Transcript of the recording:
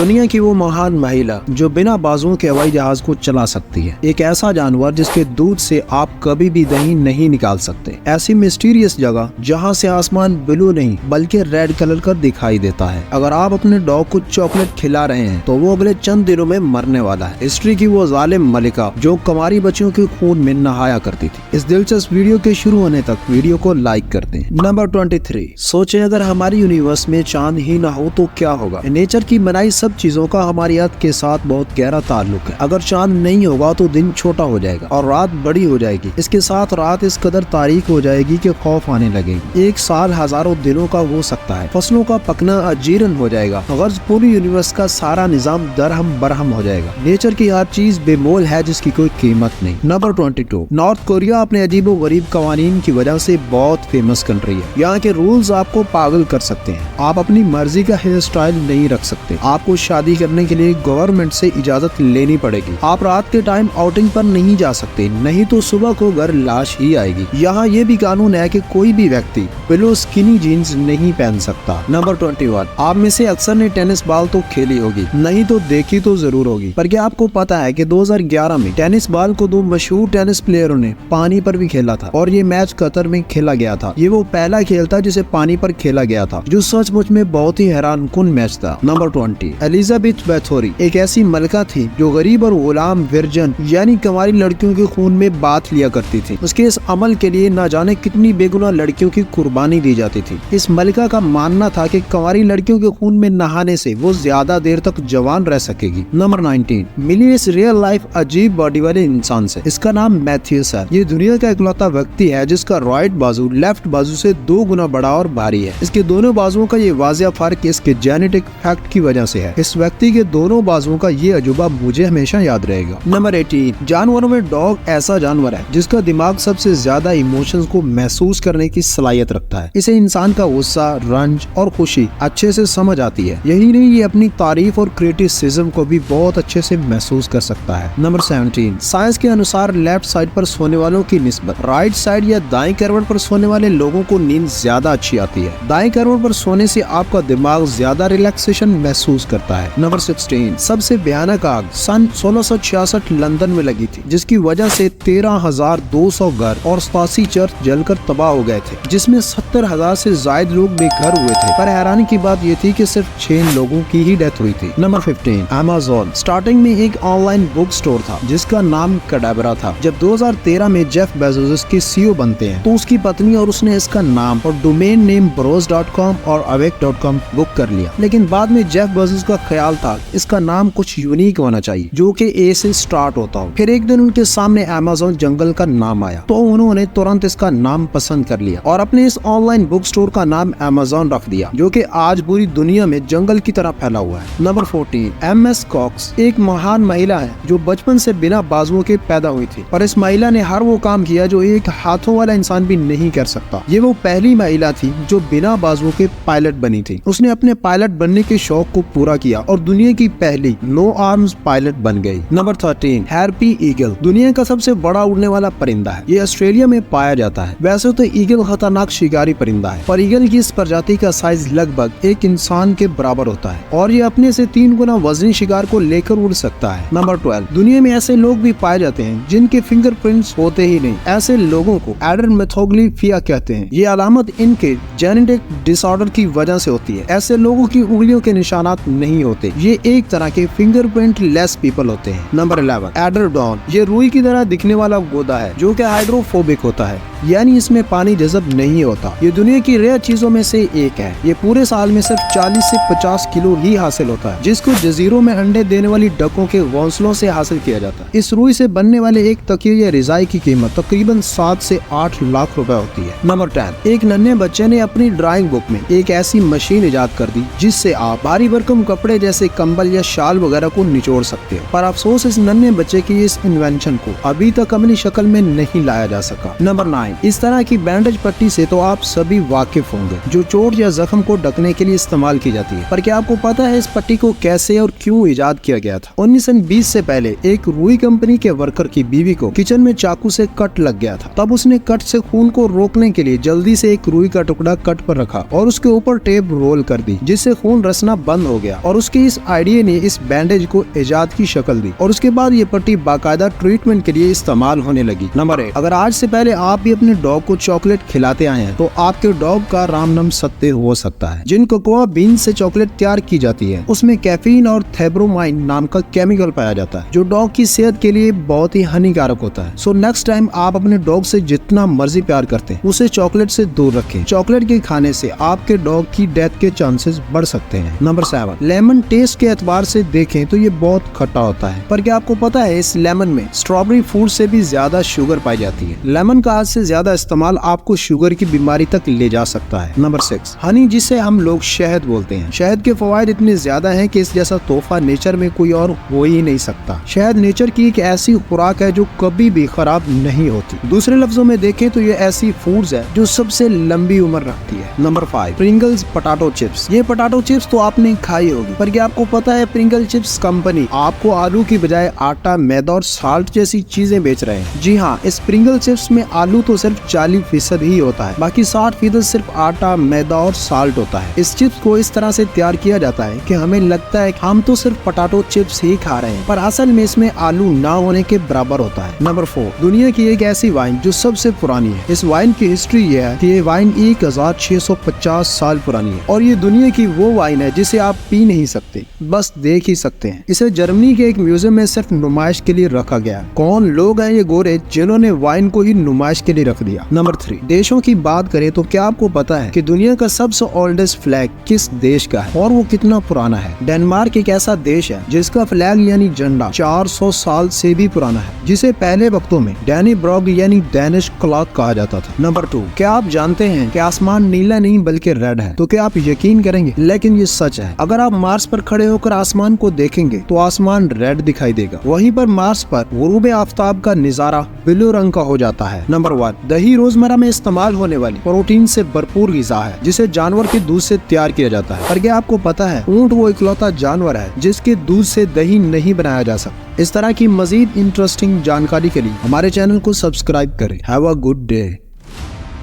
दुनिया की वो महान महिला जो बिना बाजुओं के हवाई जहाज को चला सकती है। एक ऐसा जानवर जिसके दूध से आप कभी भी दही नहीं निकाल सकते। ऐसी मिस्टीरियस जगह जहाँ से आसमान ब्लू नहीं बल्कि रेड कलर का दिखाई देता है। अगर आप अपने डॉग को चॉकलेट खिला रहे हैं तो वो अगले चंद दिनों में मरने वाला है। हिस्ट्री की वो जालिम मलिका जो कुंवारी बच्चियों के खून में नहाया करती थी। इस दिलचस्प वीडियो के शुरू होने तक वीडियो को लाइक कर दें। नंबर 23, सोचें अगर हमारी यूनिवर्स में चांद ही ना हो तो क्या होगा। नेचर की बनाई सब चीजों का हमारी अर्थ के साथ बहुत गहरा ताल्लुक है। अगर चांद नहीं होगा तो दिन छोटा हो जाएगा और रात बड़ी हो जाएगी। इसके साथ रात इस कदर तारीक हो जाएगी कि खौफ आने लगेगी। एक साल हजारों दिनों का हो सकता है। फसलों का पकना अजीरन हो जाएगा। गर्ज पूरी यूनिवर्स का सारा निजाम दरहम बरहम हो जाएगा। नेचर की हर चीज बेमोल है जिसकी कोई कीमत नहीं। नंबर 22, नॉर्थ कोरिया अपने अजीबो गरीब कवानीन की वजह से बहुत फेमस कंट्री है। यहाँ के रूल्स आपको पागल कर सकते हैं। आप अपनी मर्जी का हेयर स्टाइल नहीं रख सकते। आपको शादी करने के लिए गवर्नमेंट से इजाजत लेनी पड़ेगी। आप रात के टाइम आउटिंग पर नहीं जा सकते, नहीं तो सुबह को घर लाश ही आएगी। यहाँ ये भी कानून है कि कोई भी व्यक्ति बिलो स्किनी जीन्स नहीं पहन सकता। नंबर 21, आप में से अक्सर ने टेनिस बॉल तो खेली होगी, नहीं तो देखी तो जरूर होगी। पर क्या आपको पता है कि 2011 में टेनिस बॉल को दो मशहूर टेनिस प्लेयरों ने पानी पर भी खेला था और ये मैच कतर में खेला गया था। ये वो पहला खेल था जिसे पानी पर खेला गया था, जो सचमुच में बहुत ही हैरानकुन मैच था। नंबर 20, एलिजाबेथ बैथोरी एक ऐसी मलका थी जो गरीब और गुलाम विर्जन यानी कुंवारी लड़कियों के खून में बात लिया करती थी। उसके इस अमल के लिए न जाने कितनी बेगुनाह लड़कियों की कुर्बानी दी जाती थी। इस मलिका का मानना था कि कुंवारी लड़कियों के खून में नहाने से वो ज्यादा देर तक जवान रह सकेगी। नंबर 19, मिली इस रियल लाइफ अजीब बॉडी वाले इंसान से। इसका नाम मैथ्यूस है। ये दुनिया का इकलौता व्यक्ति है जिसका राइट बाजू लेफ्ट बाजू से 2 गुना बड़ा और भारी है। इसके दोनों बाजुओं का ये वाजिया फर्क इसके जेनेटिक फैक्ट की वजह से है। इस व्यक्ति के दोनों बाजुओं का ये अजूबा मुझे हमेशा याद रहेगा। नंबर 18, जानवरों में डॉग ऐसा जानवर है जिसका दिमाग सबसे ज्यादा इमोशंस को महसूस करने की सलाहियत रखता है। इसे इंसान का गुस्सा, रंज और खुशी अच्छे से समझ आती है। यही नहीं, ये अपनी तारीफ और क्रिटिसिज्म को भी बहुत अच्छे से महसूस कर सकता है। नंबर 17, साइंस के अनुसार लेफ्ट साइड पर सोने वालों की निस्बत राइट साइड या दाएं करवट पर सोने वाले लोगों को नींद ज्यादा अच्छी आती है। दाएं करवट पर सोने से आपका दिमाग ज्यादा रिलैक्सेशन महसूस करता है। नंबर 16, सबसे भयानक आग सन 1666 लंदन में लगी थी, जिसकी वजह से 13,200 घर और 87 चर्च जलकर तबाह हो गए थे, जिसमें 70,000 से ज्यादा लोग बेघर हुए थे। पर हैरानी की बात ये थी कि सिर्फ 6 लोगों की ही डेथ हुई थी। नंबर 15, अमेज़न स्टार्टिंग में एक ऑनलाइन बुक स्टोर था जिसका नाम कैडाबरा था। जब 2013 में जेफ बेजोस के सीईओ बनते हैं तो उसकी पत्नी और उसने इसका नाम और डोमेन नेम bros.com और awake.com बुक कर लिया। लेकिन बाद में जेफ बेजोस का ख्याल था इसका नाम कुछ यूनिक होना चाहिए जो कि ए से स्टार्ट होता हो। फिर एक दिन उनके सामने अमेज़न जंगल का नाम आया तो उन्होंने तुरंत इसका नाम पसंद कर लिया और अपने इस ऑनलाइन बुक स्टोर का नाम अमेज़न रख दिया, जो कि आज पूरी दुनिया में जंगल की तरह फैला हुआ है। नंबर 14, MS कॉक्स एक महान महिला है जो बचपन से बिना बाजुओं के पैदा हुई थी, पर इस महिला ने हर वो काम किया जो एक हाथों वाला इंसान भी नहीं कर सकता। ये वो पहली महिला थी जो बिना बाजुओं के पायलट बनी थी। उसने अपने पायलट बनने के शौक को पूरा किया और दुनिया की पहली नो आर्म्स पायलट बन गई। नंबर 13, हैरपी ईगल दुनिया का सबसे बड़ा उड़ने वाला परिंदा है। ये ऑस्ट्रेलिया में पाया जाता है। वैसे तो ईगल खतरनाक शिकारी परिंदा है, पर ईगल की इस प्रजाति का साइज लगभग एक इंसान के बराबर होता है और ये अपने से 3 गुना वजनी शिकार को लेकर उड़ सकता है। नंबर 12, दुनिया में ऐसे लोग भी पाए जाते हैं जिनके फिंगरप्रिंट्स होते ही नहीं। ऐसे लोगों को एडरमेथोग्लिफिया कहते हैं। ये अलामत इनके जेनेटिक डिसऑर्डर की वजह से होती है। ऐसे लोगों की उंगलियों के निशानात नहीं होते। ये एक तरह के फिंगरप्रिंट लेस पीपल होते हैं। नंबर 11, एडरडॉन ये रुई की तरह दिखने वाला गोदा है जो कि हाइड्रोफोबिक होता है, यानी इसमें पानी जज़ब नहीं होता। ये दुनिया की रेयर चीजों में से एक है। ये पूरे साल में सिर्फ 40 से 50 किलो ही हासिल होता है, जिसको जजीरों में अंडे देने वाली डकों के घोंसलों से हासिल किया जाता है। इस रुई से बनने वाले एक तकिए या रिजाई की कीमत तकरीबन 7 से 8 लाख रुपए होती है। नंबर 10, एक नन्हे बच्चे ने अपनी ड्राइंग बुक में एक ऐसी मशीन इजाद कर दी जिससे आप भारी भरकम कपड़े जैसे कंबल या शाल वगैरह को निचोड़ सकते हो। पर अफसोस इस नन्हे बच्चे की इस इन्वेंशन को अभी तक अपनी शक्ल में नहीं लाया जा सका। नंबर 9, इस तरह की बैंडेज पट्टी से तो आप सभी वाकिफ होंगे जो चोट या जख्म को ढकने के लिए इस्तेमाल की जाती है। पर क्या आपको पता है इस पट्टी को कैसे और क्यों इजाद किया गया था? 1920 से पहले एक रुई कंपनी के वर्कर की बीवी को किचन में चाकू से कट लग गया था। तब उसने कट से खून को रोकने के लिए जल्दी से एक रुई का टुकड़ा कट पर रखा और उसके ऊपर टेप रोल कर दी, जिससे खून रसना बंद हो गया और उसके इस आइडिया ने इस बैंडेज को इजाद की शक्ल दी और उसके बाद ये पट्टी बाकायदा ट्रीटमेंट के लिए इस्तेमाल होने लगी। नंबर 8, अगर आज से पहले आप भी अपने डॉग को चॉकलेट खिलाते आए हैं तो आपके डॉग का रामनाम सत्य हो सकता है। जिन कोकोआ बीन से चॉकलेट तैयार की जाती है उसमें कैफीन और थेब्रोमाइन नाम का केमिकल पाया जाता है जो डॉग की सेहत के लिए बहुत ही हानिकारक होता है। सो नेक्स्ट टाइम आप अपने डॉग से जितना मर्जी प्यार करते हैं उसे चॉकलेट से दूर रखें। चॉकलेट के खाने से आपके डॉग की डेथ के चांसेस बढ़ सकते हैं। नंबर 7, लेमन टेस्ट के एतबार से देखें तो ये बहुत खट्टा होता है, पर क्या आपको पता है इस लेमन में स्ट्रॉबेरी फूड से भी ज्यादा शुगर पाई जाती है। लेमन का आज से ज्यादा इस्तेमाल आपको शुगर की बीमारी तक ले जा सकता है। नंबर 6, हनी जिसे हम लोग शहद बोलते हैं। शहद के फवायद इतने ज्यादा हैं कि इस जैसा तोहफा नेचर में कोई और हो ही नहीं सकता। शहद नेचर की एक ऐसी खुराक है जो कभी भी खराब नहीं होती। दूसरे लफ्जों में देखें तो ये ऐसी फूड्स है जो सबसे लंबी उम्र रखती है। Number 5, Pringles potato chips. ये पोटैटो चिप्स तो आपने खाई होगी, पर क्या आपको पता है प्रिंगल चिप्स कंपनी आपको आलू की बजाय आटा, मैदा और साल्ट जैसी चीजें बेच रहे हैं। जी हाँ, इस प्रिंगल चिप्स में आलू तो सिर्फ 40% ही होता है, बाकी 60% सिर्फ आटा, मैदा और साल्ट होता है। इस चिप्स को इस तरह से तैयार किया जाता है कि हमें लगता है कि हम तो सिर्फ पोटैटो चिप्स ही खा रहे हैं, पर असल में इसमें आलू ना होने के बराबर होता है। नंबर 4, दुनिया की एक ऐसी वाइन जो सबसे पुरानी है। इस वाइन की हिस्ट्री ये है कि ये वाइन 1650 साल पुरानी है और ये दुनिया की वो वाइन है जिसे आप पी नहीं सकते, बस देख ही सकते हैं। इसे जर्मनी के एक म्यूजियम में सिर्फ नुमाइश के लिए रखा गया। कौन लोग हैं ये गोरे जिन्होंने वाइन को ही नुमाइश के लिए रख दिया। नंबर 3, देशों की बात करें तो क्या आपको पता है कि दुनिया का सबसे ओल्डेस्ट फ्लैग किस देश का है और वो कितना पुराना है? डेनमार्क एक ऐसा देश है जिसका फ्लैग यानी झंडा 400 साल से भी पुराना है, जिसे पहले वक्तों में डैनी ब्रॉग यानी डैनिश क्लॉक कहा जाता था। नंबर 2, क्या आप जानते हैं कि आसमान नीला नहीं बल्कि रेड है? तो क्या आप यकीन करेंगे, लेकिन ये सच है। अगर आप मार्स पर खड़े होकर आसमान को देखेंगे तो आसमान रेड दिखाई देगा, वहीं पर मार्स पर गुरूब आफ्ताब का नजारा ब्लू रंग का हो जाता है। नंबर 1, दही रोजमर्रा में इस्तेमाल होने वाली प्रोटीन से भरपूर ग़िज़ा है जिसे जानवर के दूध से तैयार किया जाता है। पर क्या आपको पता है ऊंट वो इकलौता जानवर है जिसके दूध से दही नहीं बनाया जा सकता। इस तरह की मजीद इंटरेस्टिंग जानकारी के लिए हमारे चैनल को सब्सक्राइब करें। Have a good day.